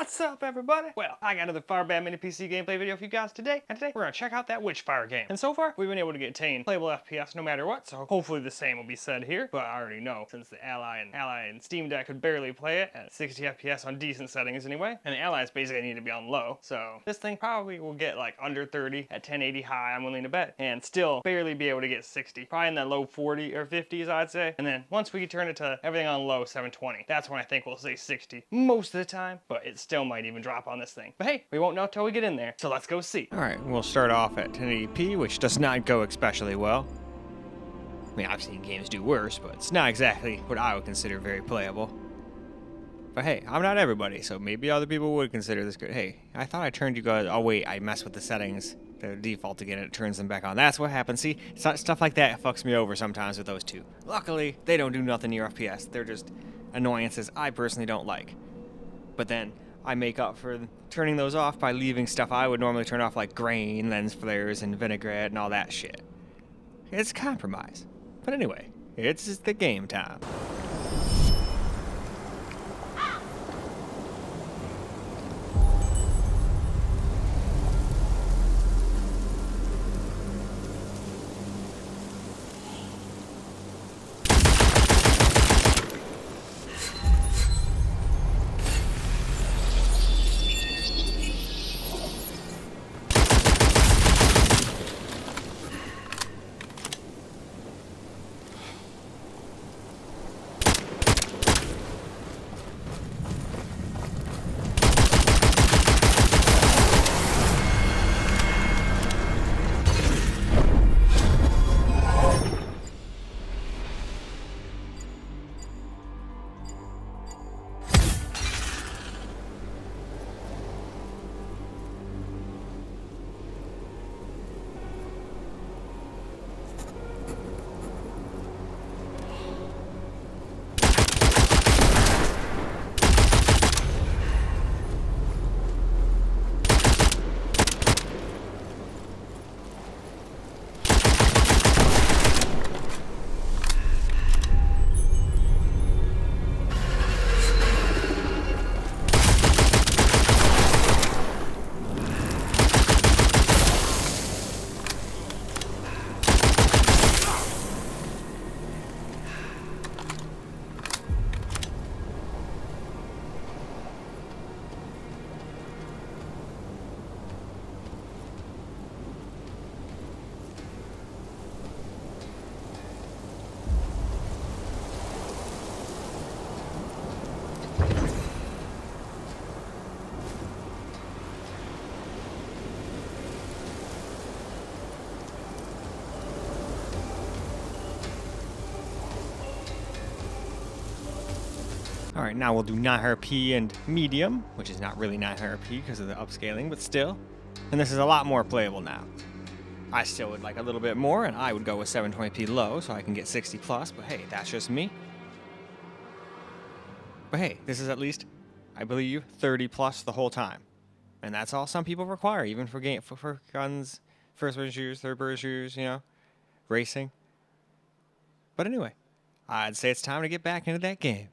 What's up, everybody? Well, I got another FIREBAT mini PC gameplay video for you guys today, and today we're gonna check out that WitchFire game. And so far, we've been able to attain playable FPS no matter what, so hopefully the same will be said here. But I already know, since the Ally and Steam Deck could barely play it at 60 FPS on decent settings anyway, and the Allies basically need to be on low, so this thing probably will get like under 30 at 1080 high, I'm willing to bet, and still barely be able to get 60. Probably in the low 40 or 50s, I'd say. And then once we turn it to everything on low, 720, that's when I think we'll say 60 most of the time, but it still might even drop on this thing. But hey, we won't know till we get in there, so let's go see. Alright, we'll start off at 1080p, which does not go especially well. I mean, I've seen games do worse, but it's not exactly what I would consider very playable. But hey, I'm not everybody, so maybe other people would consider this good. Hey, I thought I turned you guys... Oh wait, I messed with the settings. The default again, it turns them back on. That's what happens. See, stuff like that fucks me over sometimes with those two. Luckily, they don't do nothing near FPS. They're just annoyances I personally don't like. But then I make up for turning those off by leaving stuff I would normally turn off, like grain, lens flares, and vinaigrette, and all that shit. It's a compromise. But anyway, it's just the game time. Alright, now we'll do 900p and medium, which is not really 900p because of the upscaling, but still. And this is a lot more playable now. I still would like a little bit more, and I would go with 720p low so I can get 60 plus, but hey, that's just me. But hey, this is at least, I believe, 30 plus the whole time. And that's all some people require, even for guns, first person shooters, third person shooters, you know, racing. But anyway, I'd say it's time to get back into that game.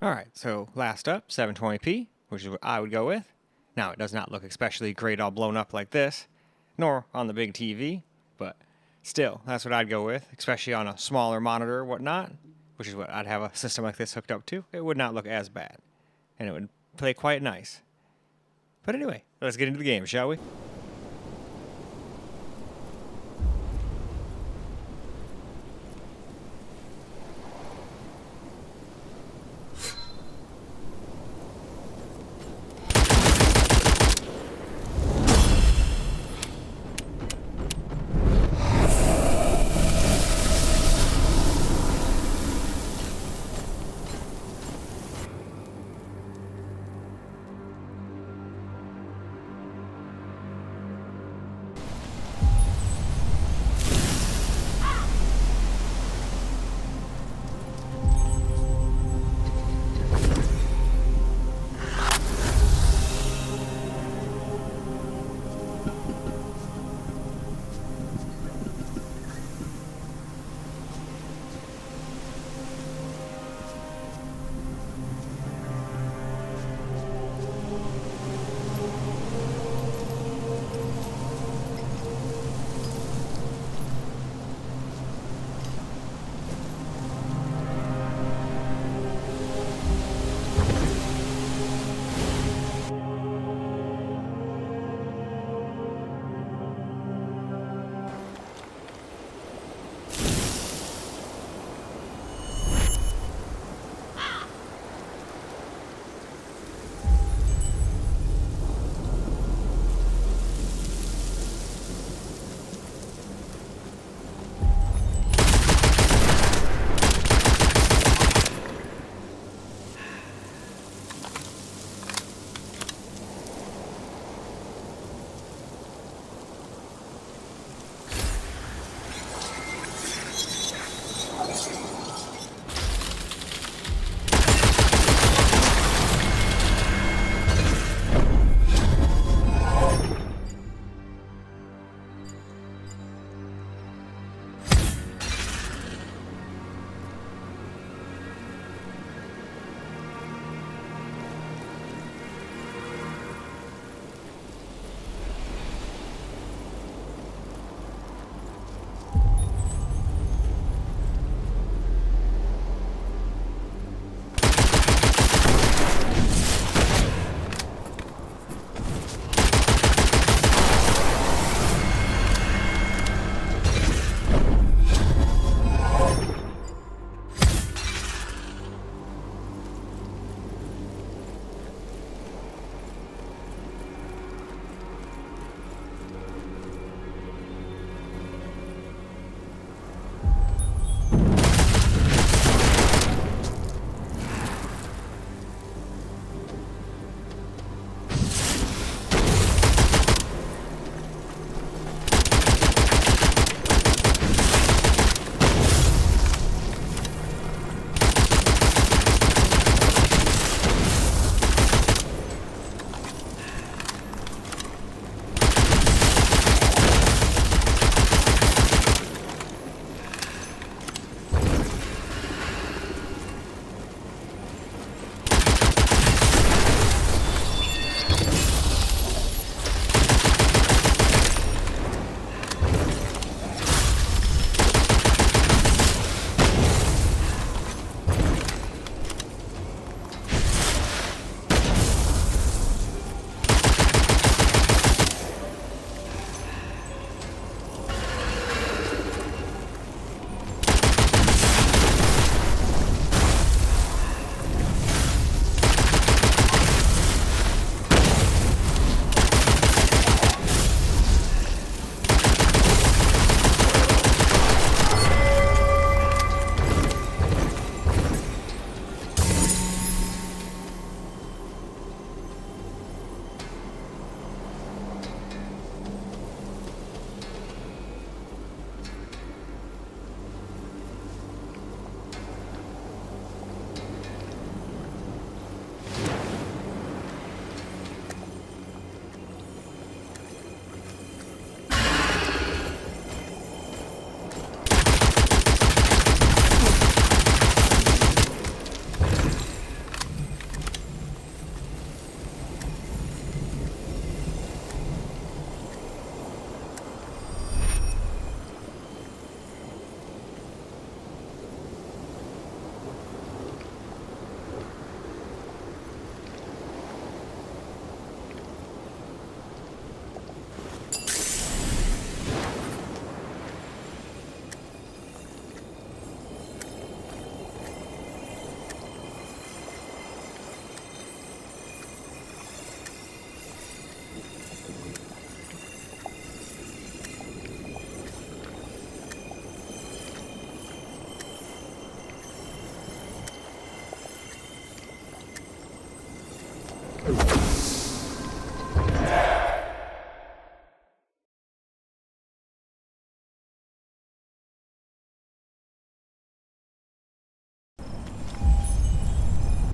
Alright, so last up, 720p, which is what I would go with. Now, it does not look especially great all blown up like this, nor on the big TV, but still, that's what I'd go with, especially on a smaller monitor or whatnot, which is what I'd have a system like this hooked up to. It would not look as bad, and it would play quite nice. But anyway, let's get into the game, shall we?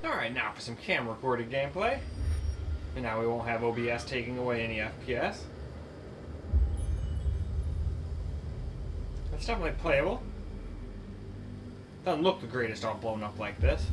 Alright, now for some camera recorded gameplay. And now we won't have OBS taking away any FPS. It's definitely playable. Doesn't look the greatest all blown up like this.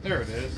There it is.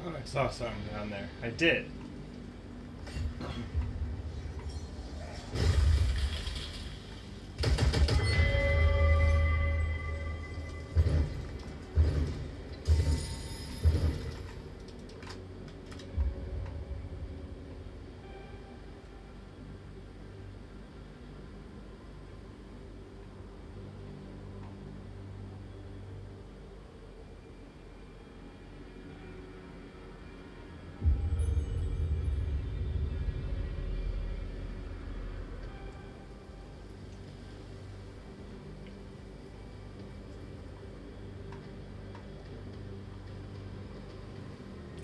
Oh, I saw something down there. I did.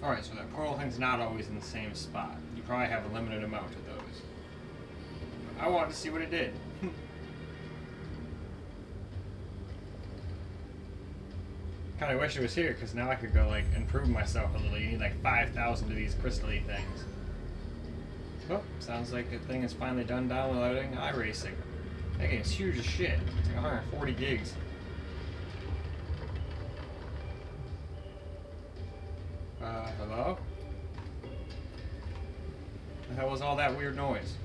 Alright, so that portal thing's not always in the same spot. You probably have a limited amount of those. I wanted to see what it did. Kinda wish it was here, because now I could go, like, improve myself a little. You need, like, 5,000 of these crystal-y things. Oh, sounds like the thing is finally done downloading iRacing. That game's huge as shit. It's like 140 gigs. Hello? The hell was all that weird noise?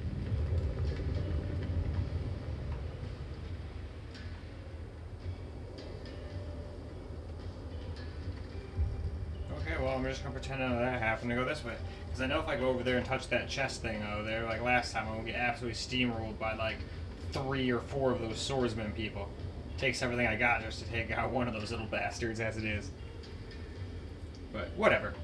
Okay, well, I'm just gonna pretend none of that happened and go this way. Because I know if I go over there and touch that chest thing over there, like last time, I'm gonna get absolutely steamrolled by like 3 or 4 of those swordsman people. Takes everything I got just to take out one of those little bastards as it is. But whatever.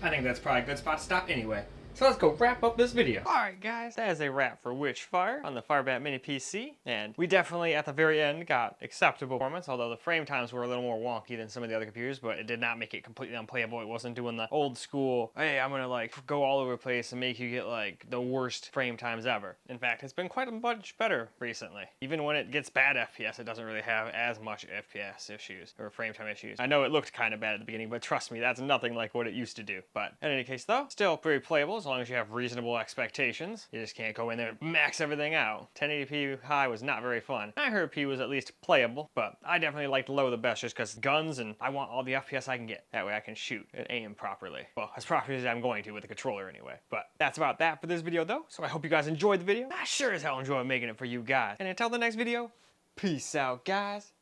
I think that's probably a good spot to stop anyway. So let's go wrap up this video. Alright guys, that is a wrap for WitchFire on the FIREBAT Mini PC. And we definitely, at the very end, got acceptable performance, although the frame times were a little more wonky than some of the other computers, but it did not make it completely unplayable. It wasn't doing the old school, hey, I'm gonna like go all over the place and make you get like the worst frame times ever. In fact, it's been quite a much better recently. Even when it gets bad FPS, it doesn't really have as much FPS issues, or frame time issues. I know it looked kind of bad at the beginning, but trust me, that's nothing like what it used to do. But in any case though, still very playable as long as you have reasonable expectations. You just can't go in there and max everything out. 1080p high was not very fun. 900p was at least playable, but I definitely liked low the best just because guns and I want all the FPS I can get. That way I can shoot and aim properly. Well, as properly as I'm going to with the controller anyway. But that's about that for this video though, so I hope you guys enjoyed the video. I sure as hell enjoyed making it for you guys. And until the next video, peace out guys.